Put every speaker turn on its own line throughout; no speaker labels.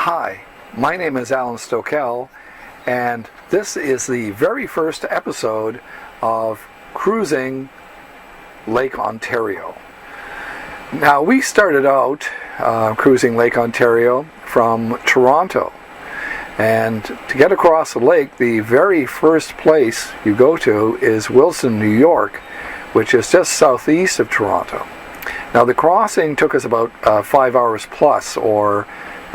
Hi, my name is Alan Stokel, and this is the very first episode of Cruising Lake Ontario. Now, we started out cruising Lake Ontario from Toronto, and to get across the lake, the very first place you go to is Wilson, New York, which is just southeast of Toronto. Now, the crossing took us about 5 hours plus, or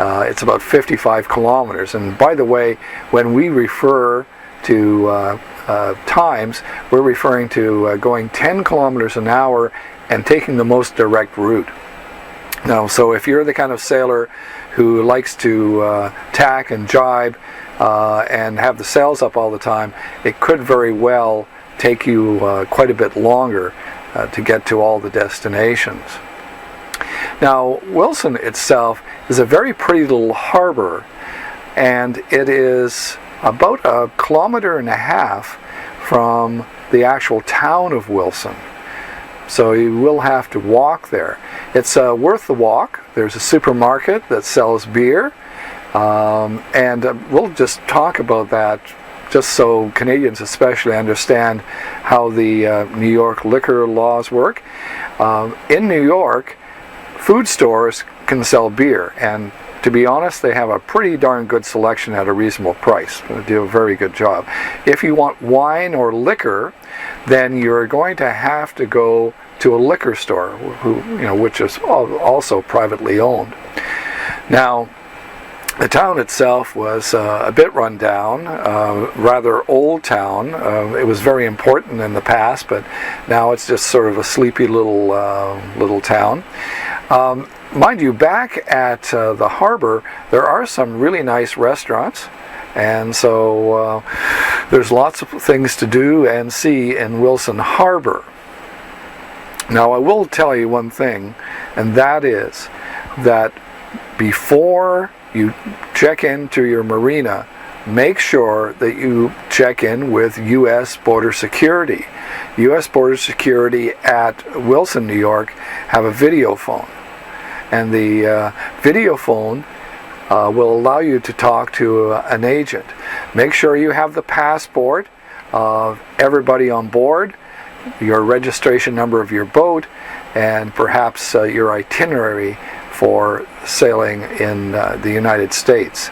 it's about 55 kilometers. And by the way, when we refer to times, we're referring to going 10 kilometers an hour and taking the most direct route. Now, so if you're the kind of sailor who likes to tack and jibe and have the sails up all the time, it could very well take you quite a bit longer to get to all the destinations. Now, Wilson itself is a very pretty little harbor, and it is about 1.5 kilometers from the actual town of Wilson. So you will have to walk there. It's worth the walk. There's a supermarket that sells beer, and we'll just talk about that just so Canadians especially understand how the New York liquor laws work. In New York, food stores can sell beer, and to be honest, they have a pretty darn good selection at a reasonable price. They do a very good job. If you want wine or liquor, then you're going to have to go to a liquor store, which is also privately owned. Now, the town itself was a bit run down, rather old town. It was very important in the past, but now it's just sort of a sleepy little town. Mind you, back at the harbor, there are some really nice restaurants, and so there's lots of things to do and see in Wilson Harbor. Now, I will tell you one thing, and that is that before you check into your marina, make sure that you check in with U.S. Border Security. U.S. Border Security at Wilson, New York, have a video phone. And the video phone will allow you to talk to an agent. Make sure you have the passport of everybody on board, your registration number of your boat, and perhaps your itinerary for sailing in the United States.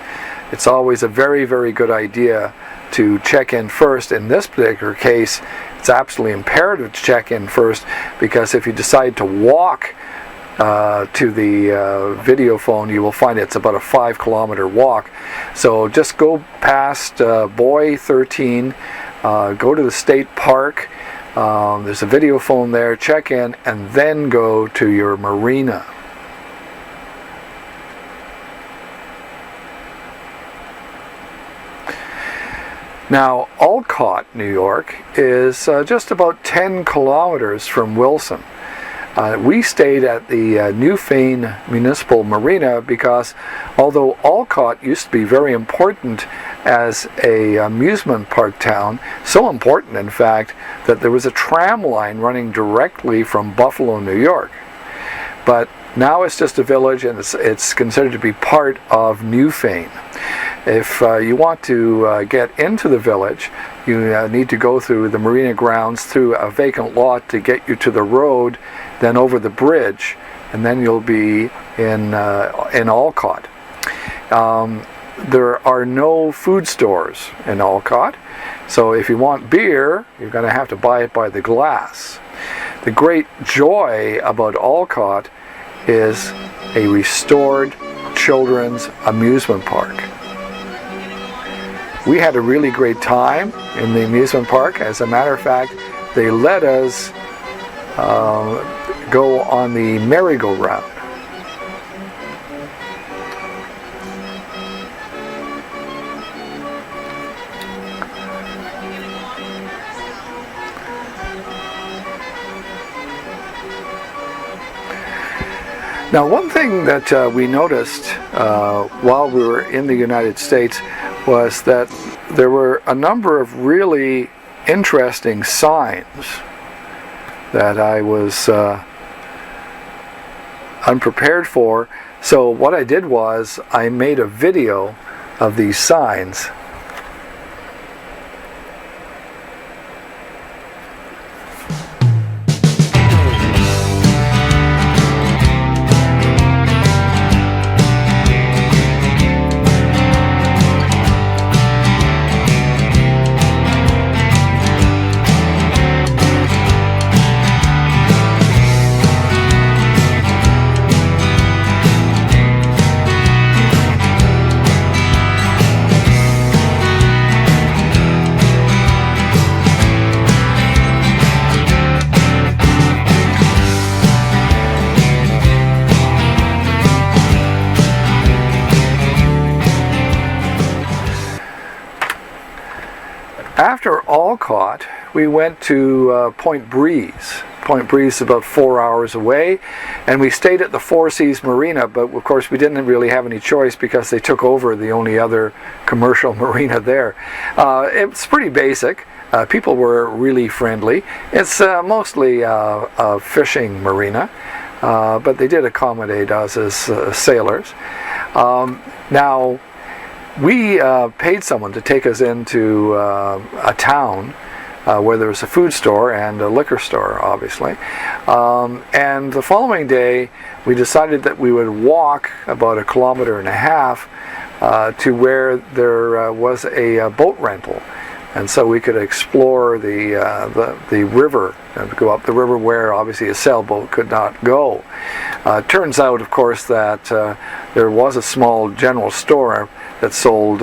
It's always a very, very good idea to check in first. In this particular case, it's absolutely imperative to check in first, because if you decide to walk to the video phone, you will find it's about a 5 kilometer walk. So just go past Boy 13, go to the state park, there's a video phone there, check in, and then go to your marina. Now, Olcott, New York is just about 10 kilometers from Wilson. We stayed at the Newfane Municipal Marina because although Olcott used to be very important as a amusement park town, so important in fact that there was a tram line running directly from Buffalo, New York. But now it's just a village, and it's considered to be part of Newfane. If you want to get into the village, you need to go through the marina grounds, through a vacant lot to get you to the road, then over the bridge, and then you'll be in Olcott. There are no food stores in Olcott, so if you want beer, you're going to have to buy it by the glass. The great joy about Olcott is a restored children's amusement park. We had a really great time in the amusement park. As a matter of fact, they let us go on the merry-go-round. Now, one thing that we noticed while we were in the United States was that there were a number of really interesting signs that I was unprepared for. So what I did was I made a video of these signs. After Olcott, we went to Point Breeze. Point Breeze is about 4 hours away, and we stayed at the Four Seas Marina, but of course we didn't really have any choice because they took over the only other commercial marina there. It's pretty basic. People were really friendly. It's mostly a fishing marina, but they did accommodate us as sailors. Now, we paid someone to take us into a town where there was a food store and a liquor store, obviously. And the following day, we decided that we would walk about 1.5 kilometers to where there was a boat rental. And so we could explore the river and go up the river where obviously a sailboat could not go. Turns out, of course, that there was a small general store that sold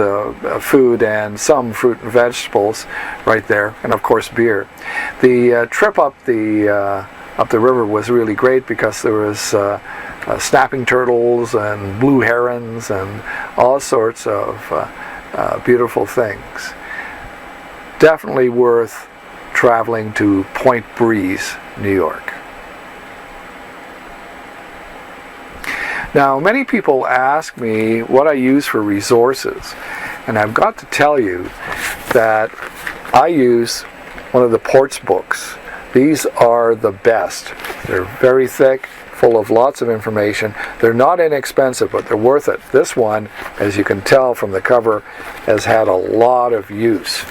food and some fruit and vegetables right there, and of course beer. The trip up the river was really great because there was snapping turtles and blue herons and all sorts of beautiful things. Definitely worth traveling to Point Breeze, New York. Now, many people ask me what I use for resources, and I've got to tell you that I use one of the Ports books. These are the best. They're very thick, full of lots of information. They're not inexpensive, but they're worth it. This one, as you can tell from the cover, has had a lot of use.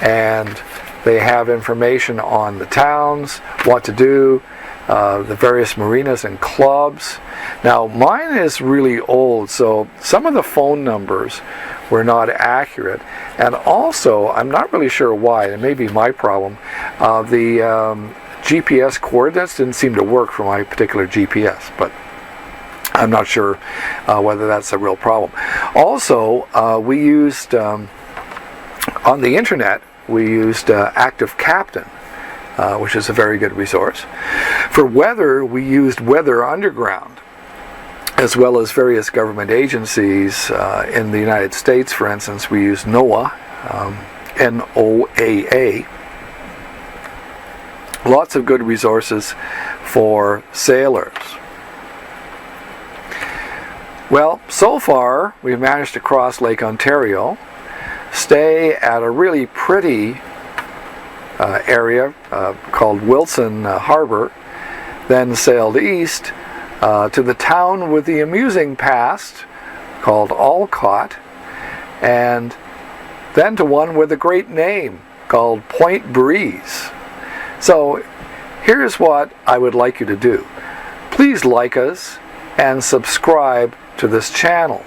And they have information on the towns, what to do, the various marinas and clubs. Now, mine is really old, so some of the phone numbers were not accurate. And also, I'm not really sure why, it may be my problem, the GPS coordinates didn't seem to work for my particular GPS, but I'm not sure whether that's a real problem. Also, we used, on the internet, we used Active Captain, which is a very good resource. For weather, we used Weather Underground, as well as various government agencies. In the United States, for instance, we used NOAA, NOAA. Lots of good resources for sailors. Well, so far, we've managed to cross Lake Ontario, stay at a really pretty area called Wilson Harbor, then sailed east to the town with the amusing past called Olcott, and then to one with a great name called Point Breeze. So here's what I would like you to do. Please like us and subscribe to this channel.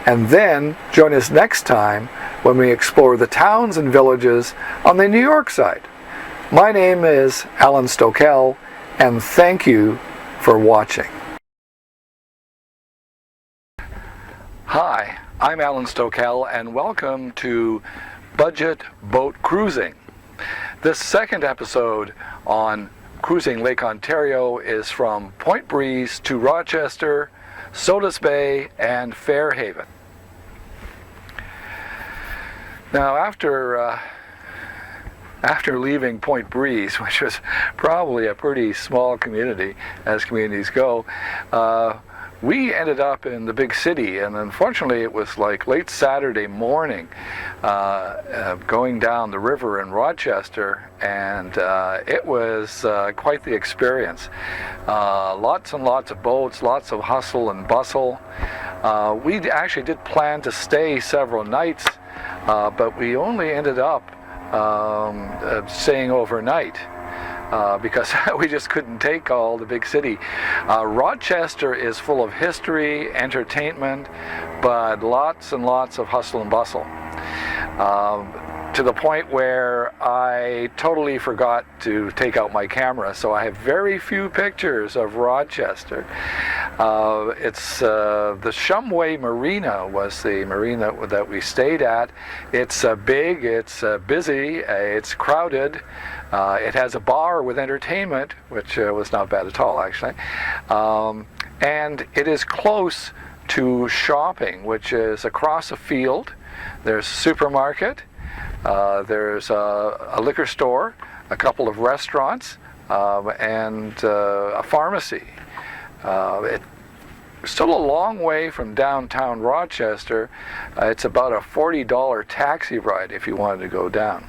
And then join us next time when we explore the towns and villages on the New York side. My name is Alan Stokel, and thank you for watching. Hi, I'm Alan Stokel, and welcome to Budget Boat Cruising. This second episode on cruising Lake Ontario is from Point Breeze to Rochester, Sodus Bay, and Fairhaven. Now, after leaving Point Breeze, which was probably a pretty small community, as communities go, we ended up in the big city, and unfortunately it was like late Saturday morning, going down the river in Rochester, and it was quite the experience. Lots and lots of boats, lots of hustle and bustle. We actually did plan to stay several nights, but we only ended up staying overnight. Because we just couldn't take all the big city. Rochester is full of history, entertainment, but lots and lots of hustle and bustle. To the point where I totally forgot to take out my camera, so I have very few pictures of Rochester. It's the Shumway Marina was the marina that we stayed at. It's big, it's busy, it's crowded. It has a bar with entertainment, which was not bad at all, actually. And it is close to shopping, which is across a field. There's a supermarket, there's a liquor store, a couple of restaurants, and a pharmacy. It's still a long way from downtown Rochester. It's about a $40 taxi ride if you wanted to go down.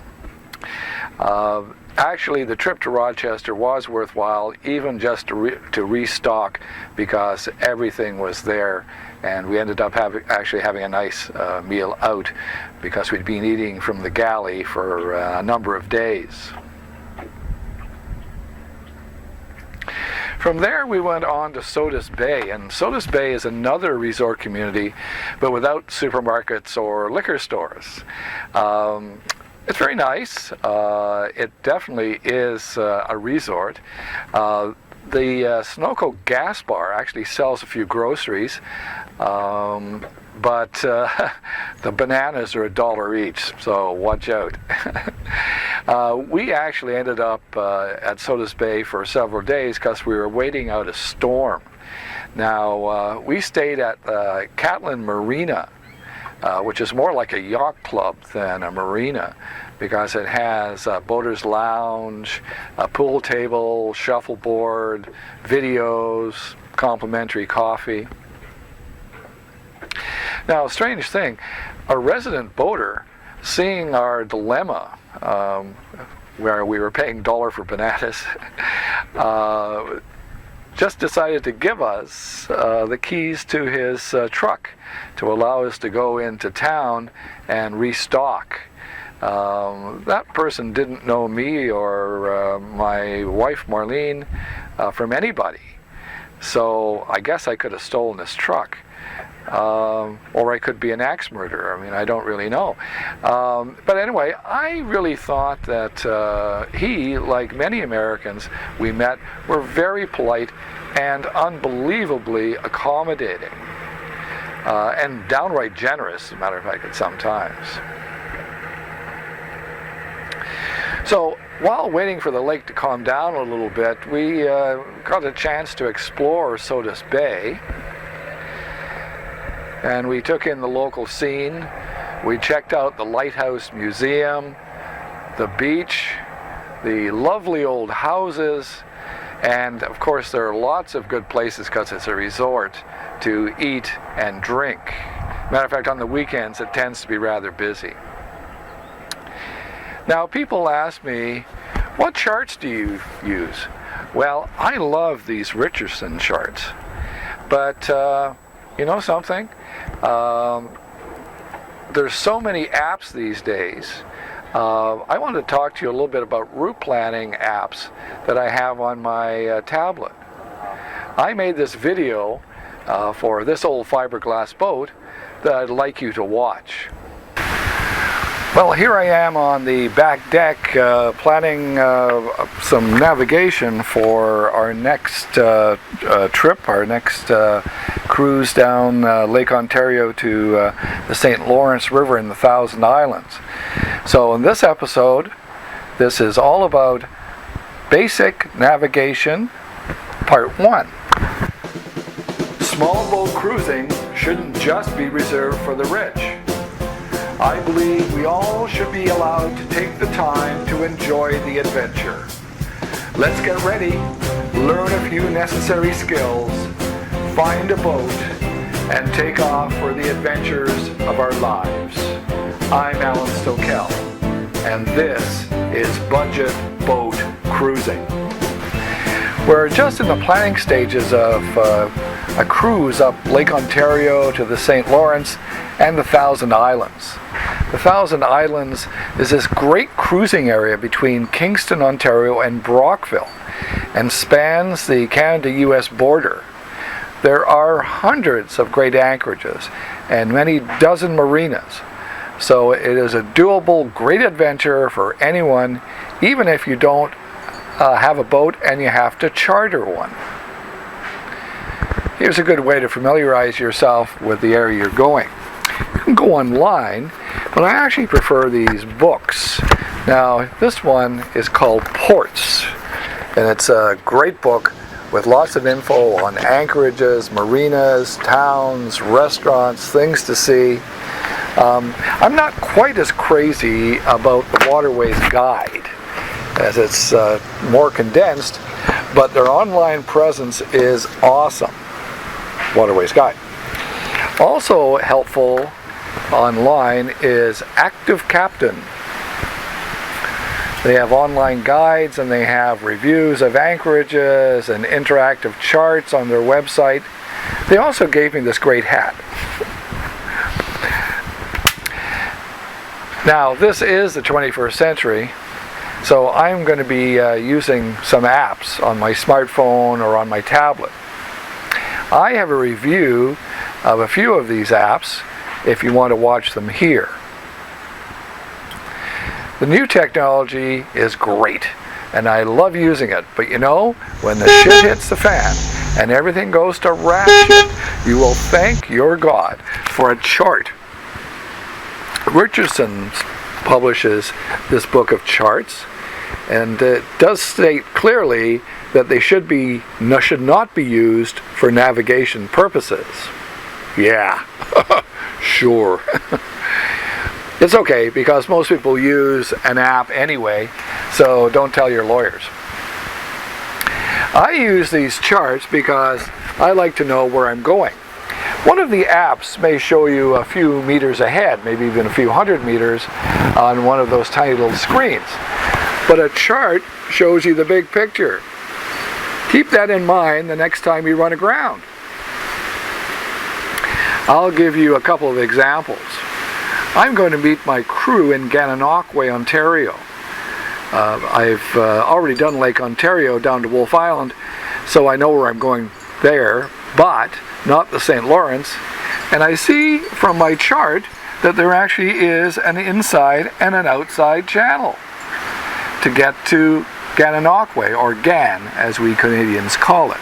Actually, the trip to Rochester was worthwhile, even just to restock, because everything was there, and we ended up actually having a nice meal out, because we'd been eating from the galley for a number of days. From there we went on to Sodus Bay, and Sodus Bay is another resort community, but without supermarkets or liquor stores. It's very nice. It definitely is a resort. The Sunoco gas bar actually sells a few groceries, but the bananas are $1 each, so watch out. We actually ended up at Sodus Bay for several days because we were waiting out a storm. Now, we stayed at Catlin Marina, which is more like a yacht club than a marina, because it has a boater's lounge, a pool table, shuffleboard, videos, complimentary coffee. Now, a strange thing, a resident boater, seeing our dilemma, where we were paying $1 for bananas, just decided to give us the keys to his truck to allow us to go into town and restock. That person didn't know me or my wife Marlene from anybody, so I guess I could have stolen his truck. Or I could be an axe murderer. I mean, I don't really know. But anyway, I really thought that he, like many Americans we met, were very polite and unbelievably accommodating. And downright generous, as a matter of fact, at some times. So, while waiting for the lake to calm down a little bit, we got a chance to explore Sodus Bay. And we took in the local scene. We checked out the Lighthouse Museum, the beach, the lovely old houses, and of course there are lots of good places because it's a resort to eat and drink. Matter of fact, on the weekends it tends to be rather busy. Now, people ask me, what charts do you use? Well, I love these Richardson charts, but you know something? There's so many apps these days. I want to talk to you a little bit about route planning apps that I have on my tablet. I made this video for this old fiberglass boat that I'd like you to watch. Well, here I am on the back deck planning some navigation for our next trip, our next cruise down Lake Ontario to the St. Lawrence River in the Thousand Islands. So in this episode, this is all about basic navigation, part 1. Small boat cruising shouldn't just be reserved for the rich. I believe we all should be allowed to take the time to enjoy the adventure. Let's get ready, learn a few necessary skills, find a boat and take off for the adventures of our lives. I'm Alan Stokel, and this is Budget Boat Cruising. We're just in the planning stages of a cruise up Lake Ontario to the St. Lawrence and the Thousand Islands. The Thousand Islands is this great cruising area between Kingston, Ontario and Brockville, and spans the Canada-US border. There are hundreds of great anchorages and many dozen marinas, so it is a doable, great adventure for anyone, even if you don't have a boat and you have to charter one. Here's a good way to familiarize yourself with the area you're going. You can go online, but I actually prefer these books. Now, this one is called Ports, and it's a great book with lots of info on anchorages, marinas, towns, restaurants, things to see. I'm not quite as crazy about the Waterways Guide, as it's more condensed, but their online presence is awesome. Waterways Guide. Also helpful online is Active Captain. They have online guides and they have reviews of anchorages and interactive charts on their website. They also gave me this great hat. Now, this is the 21st century, so I'm going to be using some apps on my smartphone or on my tablet. I have a review of a few of these apps if you want to watch them here. The new technology is great, and I love using it, but you know, when the shit hits the fan and everything goes to ratchet, you will thank your God for a chart. Richardson publishes this book of charts, and it does state clearly that they should not be used for navigation purposes. Yeah, sure. It's okay, because most people use an app anyway, so don't tell your lawyers. I use these charts because I like to know where I'm going. One of the apps may show you a few meters ahead, maybe even a few hundred meters on one of those tiny little screens. But a chart shows you the big picture. Keep that in mind the next time you run aground. I'll give you a couple of examples. I'm going to meet my crew in Gananoque, Ontario. I've already done Lake Ontario down to Wolfe Island, so I know where I'm going there, but not the St. Lawrence. And I see from my chart that there actually is an inside and an outside channel to get to Gananoque, or GAN as we Canadians call it.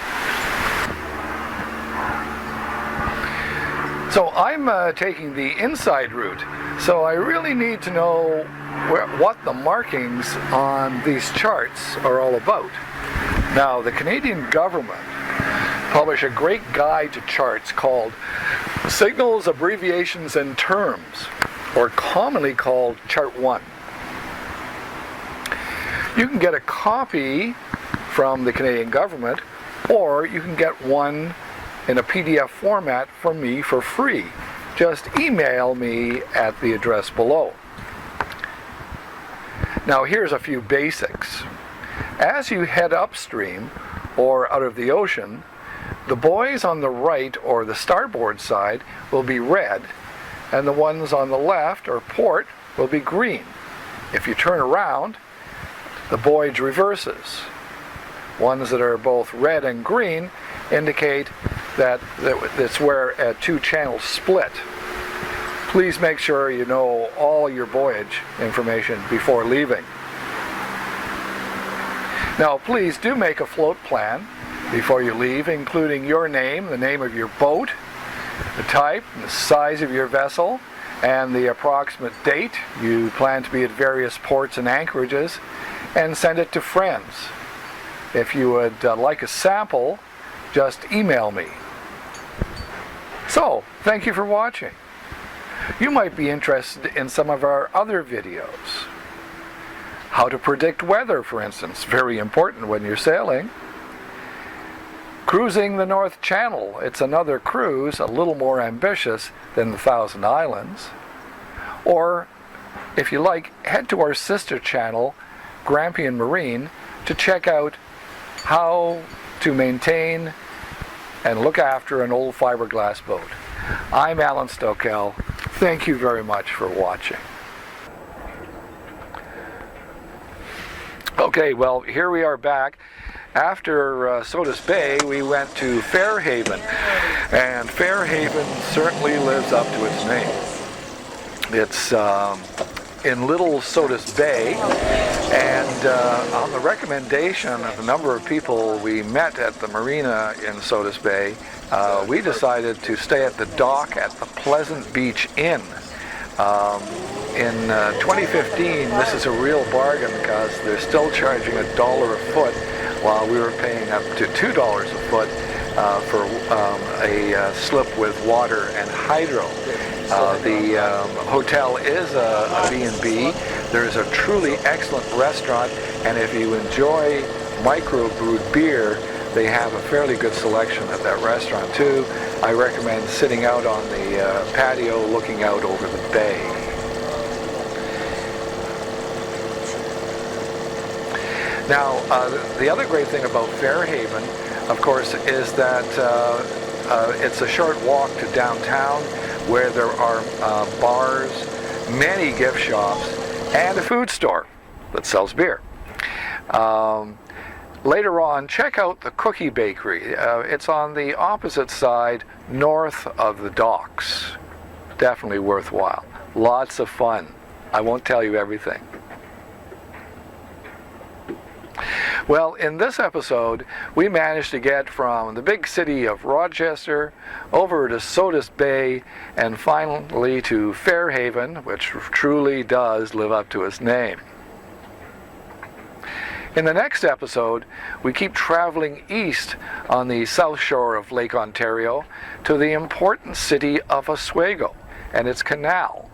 So I'm taking the inside route, so I really need to know what the markings on these charts are all about. Now, the Canadian government published a great guide to charts called Signals, Abbreviations and Terms, or commonly called Chart 1. You can get a copy from the Canadian government, or you can get one in a PDF format from me for free. Just email me at the address below. Now, here's a few basics. As you head upstream or out of the ocean, the buoys on the right or the starboard side will be red, and the ones on the left or port will be green. If you turn around, the buoy reverses. Ones that are both red and green indicate that it's where two channels split. Please make sure you know all your voyage information before leaving. Now, please do make a float plan before you leave, including your name, the name of your boat, the type and the size of your vessel, and the approximate date you plan to be at various ports and anchorages, and send it to friends. If you would like a sample, just email me. So, thank you for watching. You might be interested in some of our other videos. How to predict weather, for instance, very important when you're sailing. Cruising the North Channel. It's another cruise, a little more ambitious than the Thousand Islands. Or, if you like, head to our sister channel, Grampian Marine, to check out how to maintain and look after an old fiberglass boat. I'm Alan Stokel. Thank you very much for watching. Okay, well, here we are back. After Sodus Bay, we went to Fairhaven, and Fairhaven certainly lives up to its name. It's in Little Sodus Bay, and on the recommendation of a number of people we met at the marina in Sodus Bay, we decided to stay at the dock at the Pleasant Beach Inn. In 2015, this is a real bargain because they're still charging $1 a foot, while we were paying up to $2 a foot for a slip with water and hydro. The hotel is a B&B. There's a truly excellent restaurant, and if you enjoy microbrewed beer, they have a fairly good selection at that restaurant too. I recommend sitting out on the patio looking out over the bay. Now, the other great thing about Fairhaven, of course, is that it's a short walk to downtown, where there are bars, many gift shops, and a food store that sells beer. Later on, check out the Cookie Bakery. It's on the opposite side, north of the docks. Definitely worthwhile. Lots of fun. I won't tell you everything. Well, in this episode, we managed to get from the big city of Rochester over to Sodus Bay and finally to Fairhaven, which truly does live up to its name. In the next episode, we keep traveling east on the south shore of Lake Ontario to the important city of Oswego and its canal,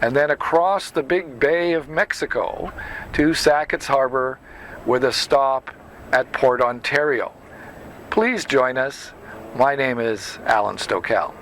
and then across the big Bay of Mexico to Sackets Harbor, with a stop at Port Ontario. Please join us. My name is Alan Stokel.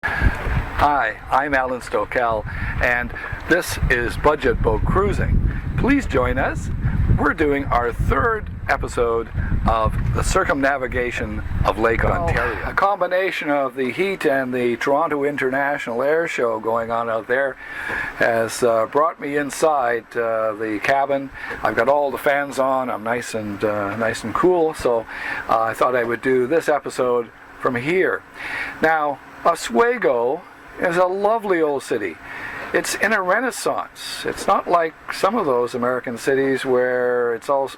Hi, I'm Alan Stokel, and this is Budget Boat Cruising. Please join us. We're doing our third episode of the Circumnavigation of Lake Ontario. A combination of the heat and the Toronto International Air Show going on out there has brought me inside the cabin. I've got all the fans on. I'm nice and cool, so I thought I would do this episode from here. Now, Oswego is a lovely old city. It's in a renaissance. It's not like some of those American cities where it's all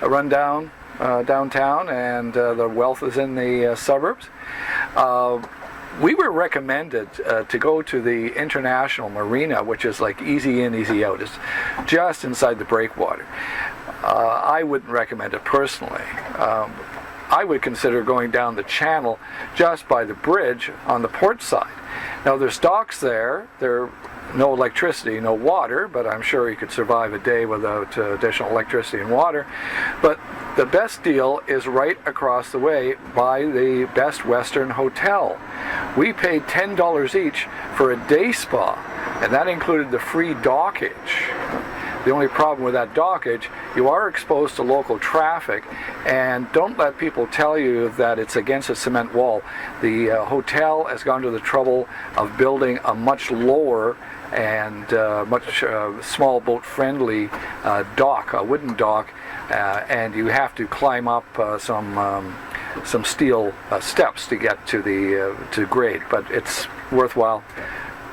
run down downtown and the wealth is in the suburbs. We were recommended to go to the International Marina, which is like easy in, easy out. It's just inside the breakwater. I wouldn't recommend it personally. I would consider going down the channel just by the bridge on the port side. Now there's docks there. There no electricity, no water, but I'm sure you could survive a day without additional electricity and water. But the best deal is right across the way by the Best Western Hotel. We paid $10 each for a day spa, and that included the free dockage. The only problem with that dockage, you are exposed to local traffic, and don't let people tell you that it's against a cement wall. The hotel has gone to the trouble of building a much lower and much small boat friendly dock, a wooden dock, and you have to climb up some steel steps to get to the to grade, but it's worthwhile,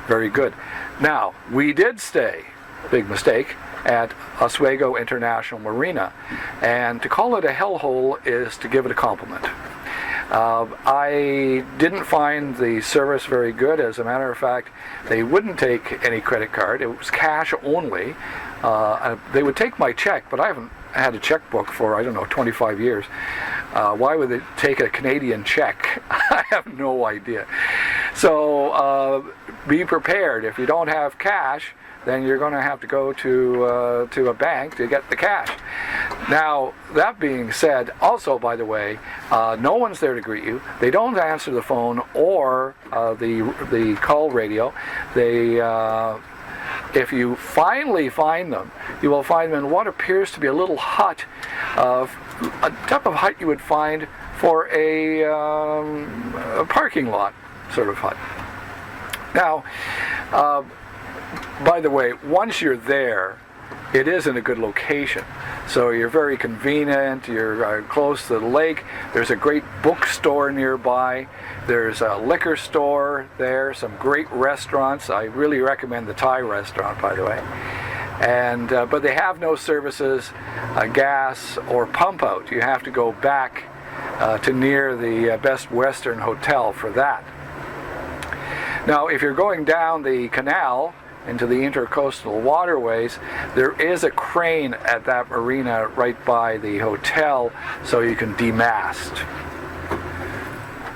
very good. Now, we did stay, big mistake, at Oswego International Marina, and to call it a hellhole is to give it a compliment. I didn't find the service very good. As a matter of fact, they wouldn't take any credit card. It was cash only. They would take my check, but I haven't had a checkbook for, I don't know, 25 years. Why would they take a Canadian check? I have no idea. So be prepared. If you don't have cash, then you're going to have to go to a bank to get the cash. Now, that being said, also, by the way, no one's there to greet you. They don't answer the phone or the call radio. They, if you finally find them, you will find them in what appears to be a little hut, a type of hut you would find for a parking lot sort of hut. Now, by the way, once you're there, it is in a good location. So you're very convenient, you're close to the lake, there's a great bookstore nearby, there's a liquor store there, some great restaurants. I really recommend the Thai restaurant, by the way. And but they have no services, gas or pump out. You have to go back to near the Best Western Hotel for that. Now, if you're going down the canal into the intercoastal waterways, there is a crane at that marina right by the hotel, so you can demast.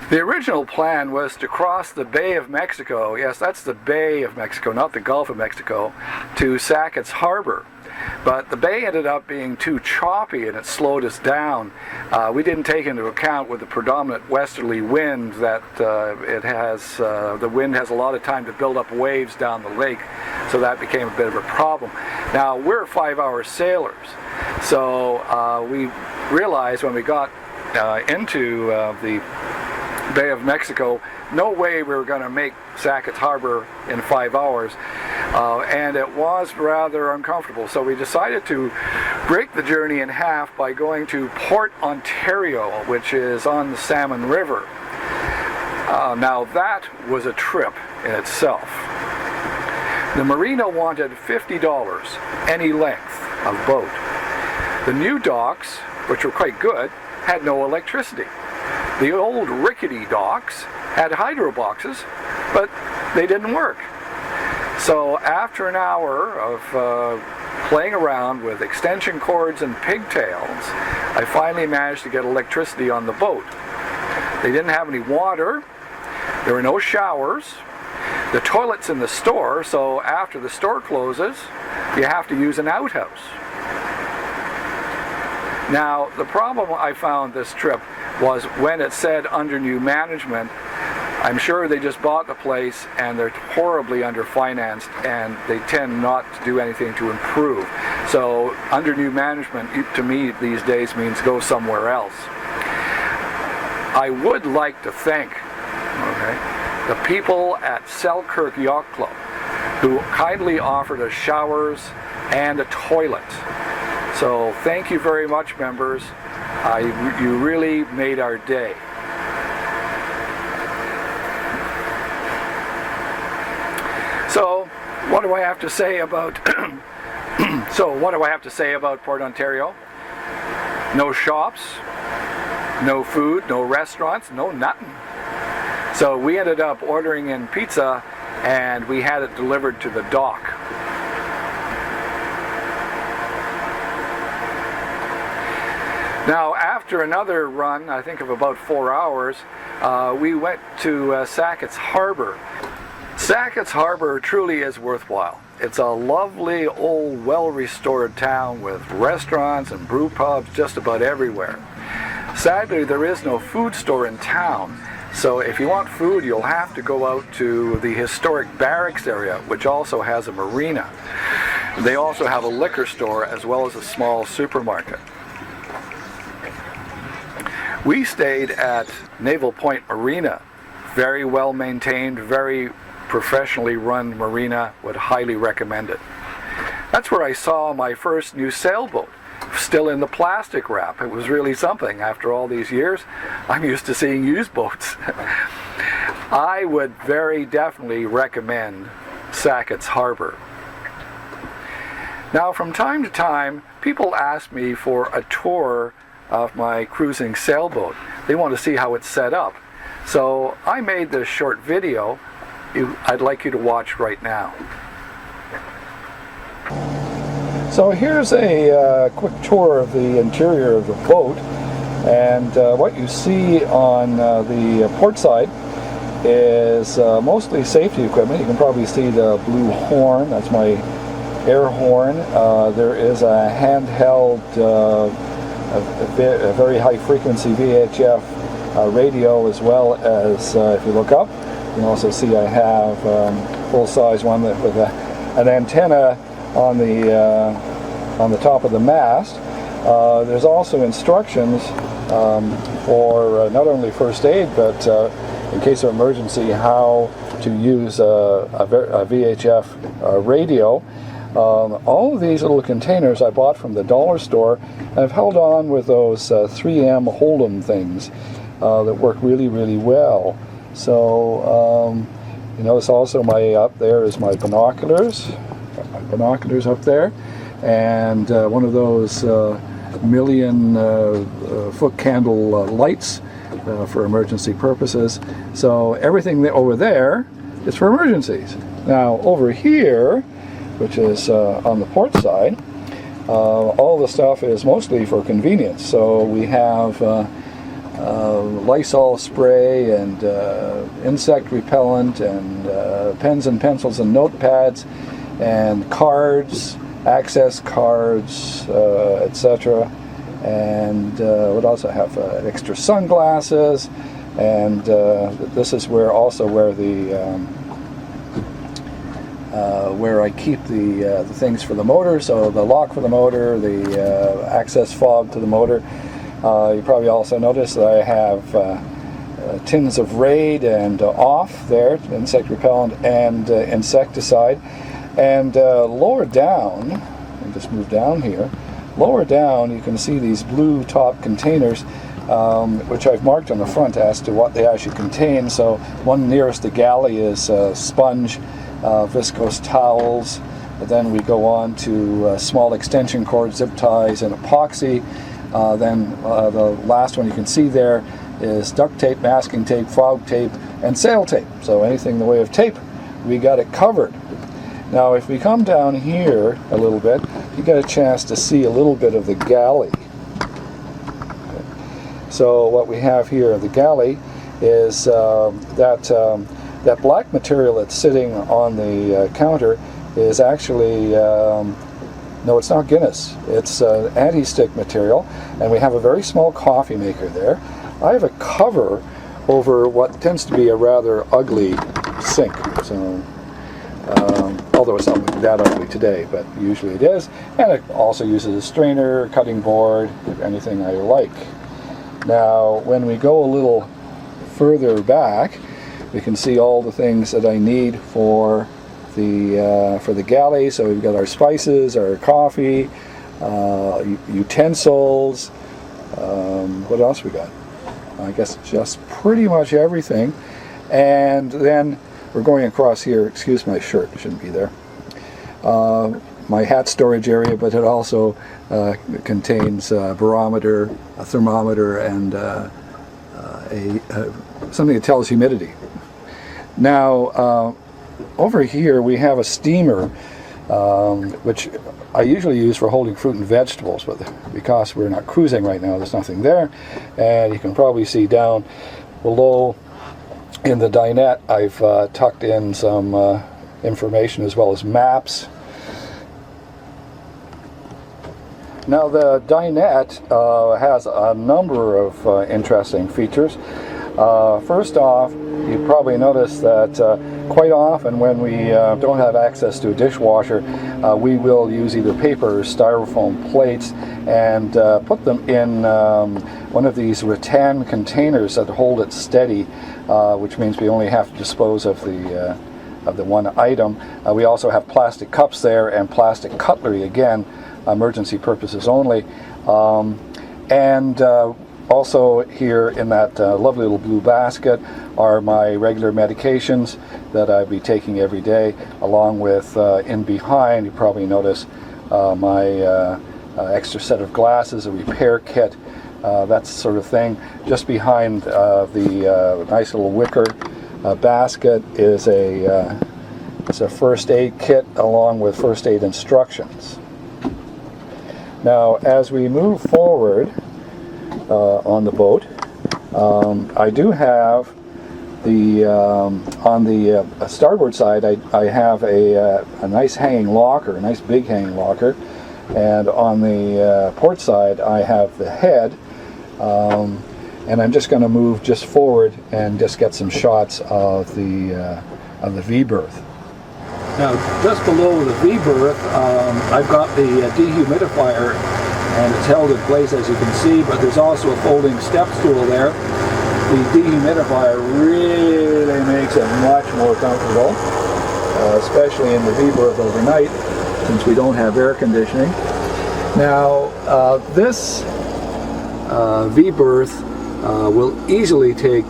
The original plan was to cross the Bay of Mexico, yes, that's the Bay of Mexico, not the Gulf of Mexico, to Sackets Harbor. But the bay ended up being too choppy and it slowed us down. We didn't take into account with the predominant westerly wind that the wind has a lot of time to build up waves down the lake, so that became a bit of a problem. Now, we're 5-hour sailors, so we realized when we got into the Bay of Mexico, no way we were going to make Sackets Harbor in 5 hours, and it was rather uncomfortable. So we decided to break the journey in half by going to Port Ontario, which is on the Salmon River. Now that was a trip in itself. The marina wanted $50 any length of boat. The new docks, which were quite good, had no electricity. The old rickety docks had hydro boxes, but they didn't work. So after an hour of playing around with extension cords and pigtails, I finally managed to get electricity on the boat. They didn't have any water, there were no showers, the toilet's in the store, so after the store closes, you have to use an outhouse. Now, the problem I found this trip was when it said under new management, I'm sure they just bought the place and they're horribly underfinanced and they tend not to do anything to improve. So under new management, to me these days, means go somewhere else. I would like to thank the people at Selkirk Yacht Club who kindly offered us showers and a toilet. So thank you very much, members. You really made our day. So what do I have to say about Port Ontario? No shops, no food, no restaurants, no nothing. So we ended up ordering in pizza and we had it delivered to the dock. Now, after another run, I think of about 4 hours, we went to Sackets Harbor. Sackets Harbor truly is worthwhile. It's a lovely, old, well-restored town with restaurants and brew pubs just about everywhere. Sadly, there is no food store in town, so if you want food, you'll have to go out to the historic barracks area, which also has a marina. They also have a liquor store as well as a small supermarket. We stayed at Naval Point Marina, very well maintained, very professionally run marina, would highly recommend it. That's where I saw my first new sailboat, still in the plastic wrap. It was really something. After all these years, I'm used to seeing used boats. I would very definitely recommend Sackets Harbor. Now, from time to time, people ask me for a tour of my cruising sailboat. They want to see how it's set up. So I made this short video I'd like you to watch right now. So here's a quick tour of the interior of the boat, and what you see on the port side is mostly safety equipment. You can probably see the blue horn. That's my air horn. There is a handheld, a very high frequency VHF radio, as well as, if you look up, you can also see I have full-size one with an antenna on the top of the mast. There's also instructions for not only first aid, but in case of emergency, how to use a VHF radio. All of these little containers I bought from the dollar store, and I've held on with those 3M Hold'em things that work really, really well. So you notice also up there is my binoculars. Got my binoculars up there, and one of those million foot candle lights for emergency purposes. So everything over there is for emergencies. Now over here, which is on the port side, all the stuff is mostly for convenience. So we have Lysol spray and insect repellent and pens and pencils and notepads and cards, access cards, etc. And what else I have? Extra sunglasses, and this is where where I keep the things for the motor. So the lock for the motor, the access fob to the motor. You probably also noticed that I have tins of Raid and Off there, insect repellent and insecticide. And lower down, I'll just move down here, lower down you can see these blue top containers, which I've marked on the front as to what they actually contain. So one nearest the galley is sponge, viscose towels. Then we go on to small extension cord, zip ties, and epoxy. Then the last one you can see there is duct tape, masking tape, frog tape, and sail tape. So anything in the way of tape, we got it covered. Now if we come down here a little bit, you get a chance to see a little bit of the galley. Okay. So what we have here in the galley is that black material that's sitting on the counter is actually, no, it's not Guinness. It's anti-stick material, and we have a very small coffee maker there. I have a cover over what tends to be a rather ugly sink. So, although it's not that ugly today, but usually it is. And it also uses a strainer, cutting board, anything I like. Now, when we go a little further back, we can see all the things that I need for the galley. So we've got our spices, our coffee, utensils. What else we got? I guess just pretty much everything. And then we're going across here. Excuse my shirt, it shouldn't be there. My hat storage area, but it also contains a barometer, a thermometer, and something that tells humidity. Now, over here we have a steamer, which I usually use for holding fruit and vegetables, but because we're not cruising right now, there's nothing there. And you can probably see down below in the dinette, I've tucked in some information as well as maps. Now the dinette has a number of interesting features. First off, you probably noticed that quite often when we don't have access to a dishwasher, we will use either paper or styrofoam plates and put them in one of these rattan containers that hold it steady, which means we only have to dispose of the one item. We also have plastic cups there and plastic cutlery, again, emergency purposes only. Also here in that lovely little blue basket are my regular medications that I'd be taking every day, along with in behind, you probably notice my extra set of glasses, a repair kit, that sort of thing. Just behind the nice little wicker basket is a first aid kit along with first aid instructions. Now as we move forward on the boat, I do have On the starboard side, I have a nice hanging locker, a nice big hanging locker, and on the port side I have the head, and I'm just going to move just forward and just get some shots of the V-berth. Now, just below the V-berth, I've got the dehumidifier, and it's held in place, as you can see, but there's also a folding step stool there. The dehumidifier really makes it much more comfortable, especially in the V-berth overnight, since we don't have air conditioning. Now, this V-berth will easily take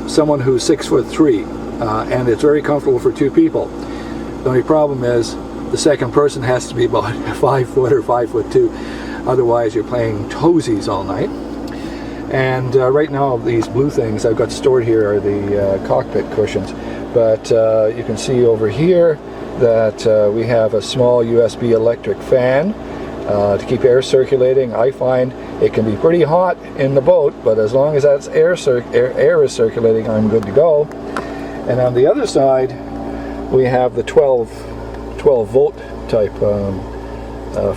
someone who's 6'3", and it's very comfortable for 2 people. The only problem is the second person has to be about 5 foot or 5'2", otherwise you're playing toesies all night. And right now, these blue things I've got stored here are the cockpit cushions, but you can see over here that we have a small USB electric fan to keep air circulating. I find it can be pretty hot in the boat, but as long as that's air is circulating, I'm good to go. And on the other side, we have the 12 volt type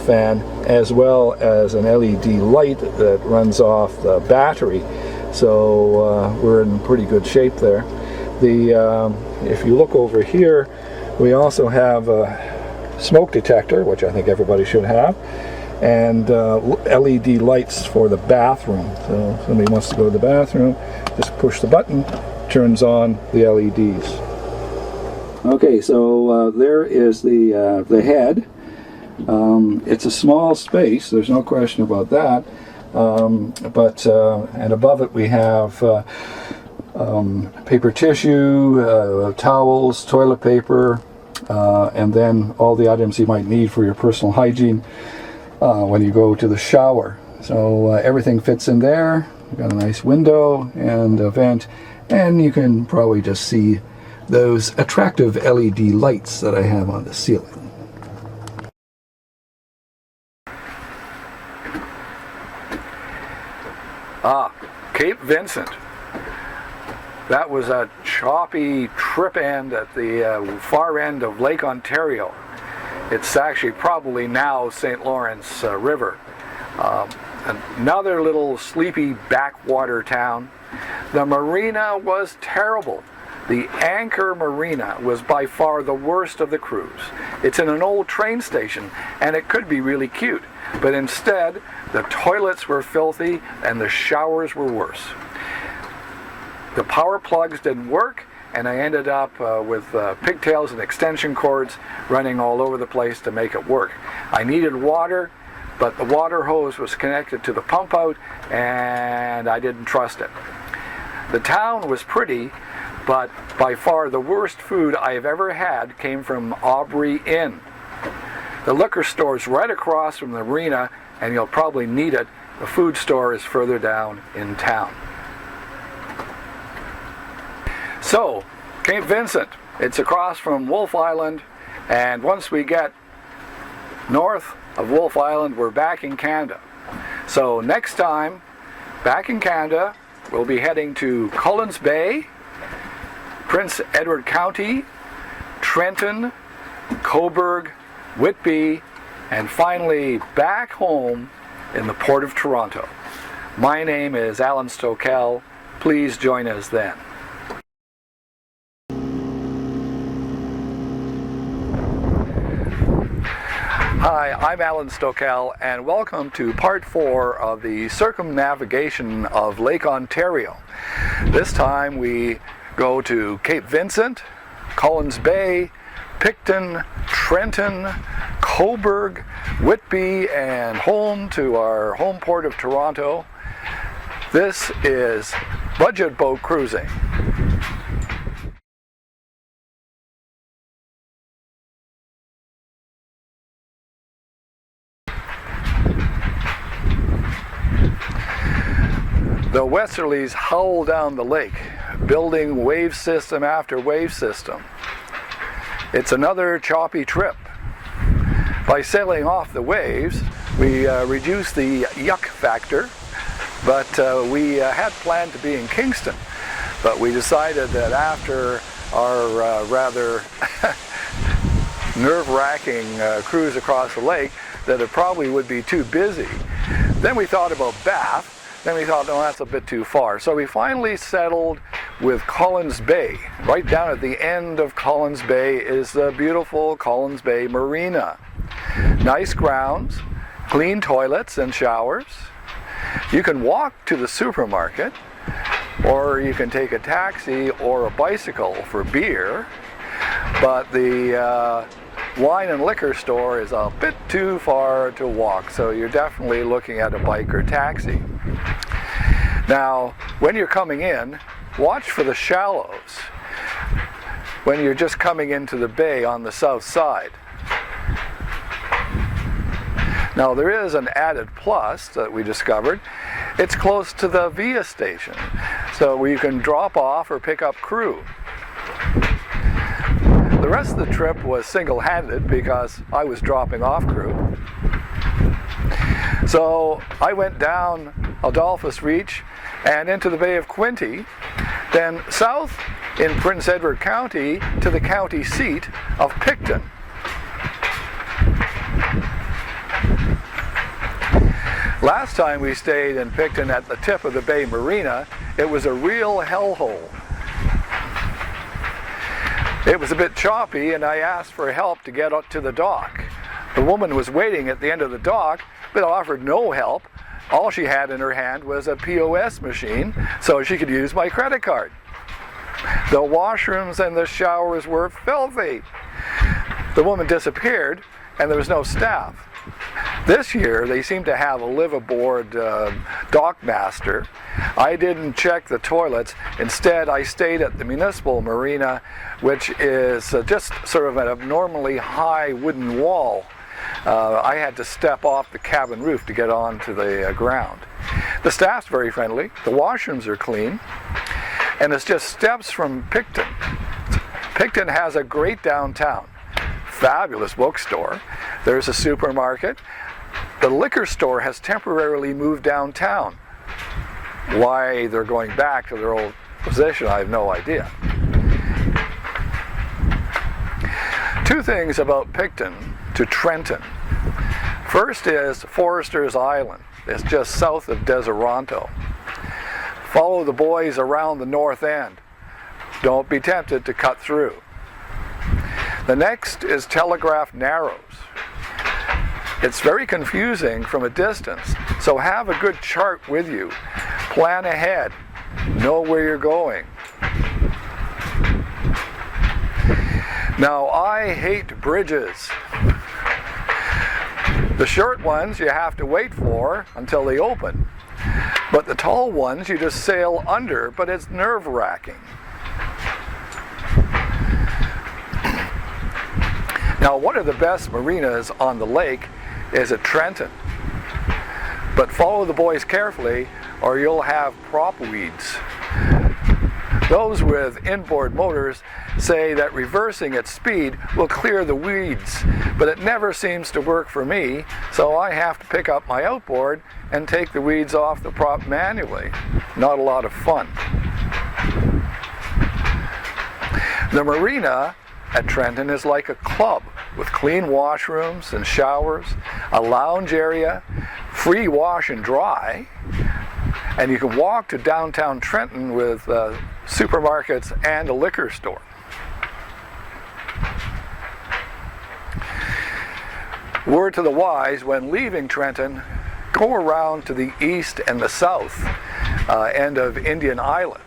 fan, as well as an LED light that runs off the battery. So we're in pretty good shape there. If you look over here, we also have a smoke detector, which I think everybody should have, and LED lights for the bathroom. So if somebody wants to go to the bathroom, just push the button, turns on the LEDs. Okay, so there is the head. It's a small space, there's no question about that, and above it we have paper tissue, towels, toilet paper, and then all the items you might need for your personal hygiene when you go to the shower. So everything fits in there. We've got a nice window and a vent, and you can probably just see those attractive LED lights that I have on the ceiling. Cape Vincent. That was a choppy trip end at the far end of Lake Ontario. It's actually probably now St. Lawrence River. Another little sleepy backwater town. The marina was terrible. The Anchor Marina was by far the worst of the cruise. It's in an old train station, and it could be really cute, but instead the toilets were filthy and the showers were worse. The power plugs didn't work, and I ended up with pigtails and extension cords running all over the place to make it work. I needed water, but the water hose was connected to the pump out, and I didn't trust it. The town was pretty, but by far the worst food I have ever had came from Aubrey Inn. The liquor store is right across from the marina, and you'll probably need it. The food store is further down in town. So, Cape Vincent, it's across from Wolfe Island, and once we get north of Wolfe Island, we're back in Canada. So next time, back in Canada, we'll be heading to Collins Bay, Prince Edward County, Trenton, Cobourg, Whitby, and finally back home in the Port of Toronto. My name is Alan Stokel. Please join us then. Hi, I'm Alan Stokel, and welcome to part 4 of the Circumnavigation of Lake Ontario. This time we go to Cape Vincent, Collins Bay, Picton, Trenton, Cobourg, Whitby, and home to our home port of Toronto. This is budget boat cruising. The westerlies howl down the lake, building wave system after wave system. It's another choppy trip. By sailing off the waves, we reduce the yuck factor, but we had planned to be in Kingston. but we decided that after our rather nerve-wracking cruise across the lake that it probably would be too busy. Then we thought about Bath. Then we thought, no, that's a bit too far. So we finally settled with Collins Bay. Right down at the end of Collins Bay is the beautiful Collins Bay Marina. Nice grounds, clean toilets and showers. You can walk to the supermarket, or you can take a taxi or a bicycle for beer, but the wine and liquor store is a bit too far to walk, so you're definitely looking at a bike or taxi. Now, when you're coming in, watch for the shallows when you're just coming into the bay on the south side. Now, there is an added plus that we discovered. It's close to the VIA station, so you can drop off or pick up crew. The rest of the trip was single-handed because I was dropping off crew. So I went down Adolphus Reach and into the Bay of Quinte, then south in Prince Edward County to the county seat of Picton. Last time we stayed in Picton at the tip of the Bay Marina, it was a real hellhole. It was a bit choppy, and I asked for help to get up to the dock. The woman was waiting at the end of the dock, but offered no help. All she had in her hand was a POS machine, so she could use my credit card. The washrooms and the showers were filthy. The woman disappeared, and there was no staff. This year, they seem to have a live-aboard dock master. I didn't check the toilets. Instead, I stayed at the municipal marina, which is just sort of an abnormally high wooden wall. I had to step off the cabin roof to get onto the ground. The staff's very friendly. The washrooms are clean. And it's just steps from Picton. Picton has a great downtown. Fabulous bookstore. There's a supermarket. The liquor store has temporarily moved downtown. Why they're going back to their old position, I have no idea. Two things about Picton to Trenton. First is Forester's Island. It's just south of Deseronto. Follow the boys around the north end. Don't be tempted to cut through. The next is Telegraph Narrows. It's very confusing from a distance, so have a good chart with you. Plan ahead. Know where you're going. Now, I hate bridges. The short ones you have to wait for until they open, but the tall ones you just sail under, but it's nerve-wracking. Now, one of the best marinas on the lake is at Trenton. But follow the boys carefully or you'll have prop weeds. Those with inboard motors say that reversing at speed will clear the weeds, but it never seems to work for me, so I have to pick up my outboard and take the weeds off the prop manually. Not a lot of fun. The marina at Trenton is like a club with clean washrooms and showers, a lounge area, free wash and dry, and you can walk to downtown Trenton with supermarkets and a liquor store. Word to the wise, when leaving Trenton, go around to the east and the south end of Indian Islands.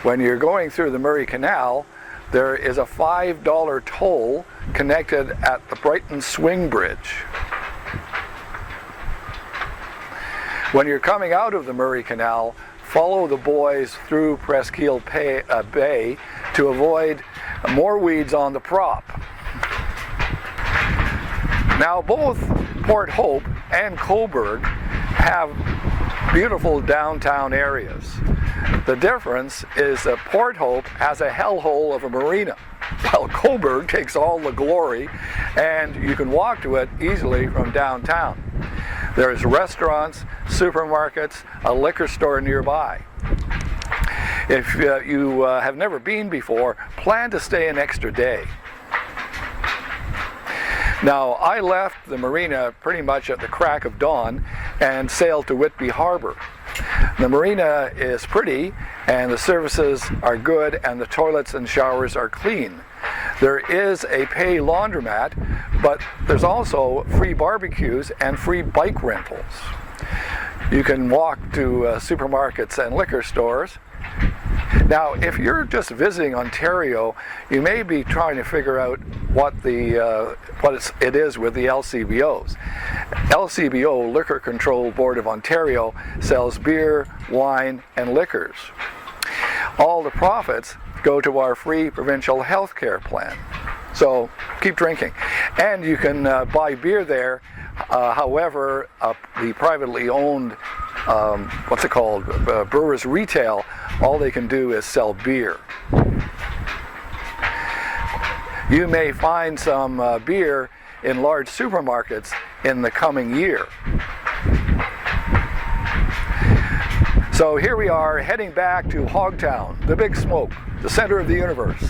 When you're going through the Murray Canal, there is a $5 toll connected at the Brighton Swing Bridge. When you're coming out of the Murray Canal, follow the boys through Presqu'île Bay to avoid more weeds on the prop. Now, both Port Hope and Cobourg have beautiful downtown areas. The difference is that Port Hope has a hellhole of a marina, while Cobourg takes all the glory, and you can walk to it easily from downtown. There's restaurants, supermarkets, a liquor store nearby. If you have never been before, plan to stay an extra day. Now, I left the marina pretty much at the crack of dawn and sailed to Whitby Harbor. The marina is pretty, and the services are good, and the toilets and showers are clean. There is a pay laundromat, but there's also free barbecues and free bike rentals. You can walk to supermarkets and liquor stores. Now, if you're just visiting Ontario, you may be trying to figure out what it is with the LCBOs. LCBO, Liquor Control Board of Ontario, sells beer, wine, and liquors. All the profits go to our free provincial health care plan. So keep drinking. And you can buy beer there. However, the privately owned, brewers retail, all they can do is sell beer. You may find some beer in large supermarkets in the coming year. So here we are heading back to Hogtown, the Big Smoke, the center of the universe.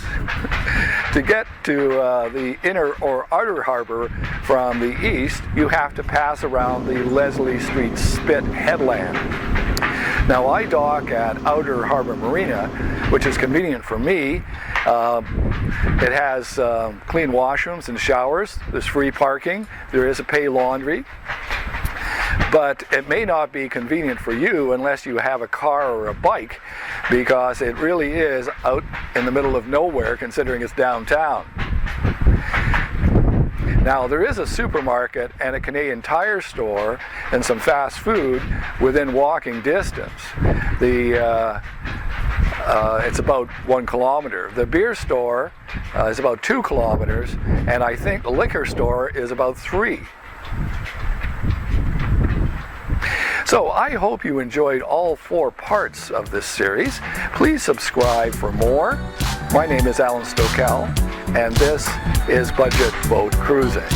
To get to the inner or outer harbor from the east, you have to pass around the Leslie Street Spit headland. Now, I dock at Outer Harbor Marina, which is convenient for me. It has clean washrooms and showers. There's free parking. There is a pay laundry. But it may not be convenient for you unless you have a car or a bike, because it really is out in the middle of nowhere considering it's downtown. Now, there is a supermarket and a Canadian Tire store and some fast food within walking distance. It's about 1 kilometer. The beer store is about 2 kilometers, and I think the liquor store is about 3. So I hope you enjoyed all 4 parts of this series. Please subscribe for more. My name is Alan Stokel, and this is Budget Boat Cruising.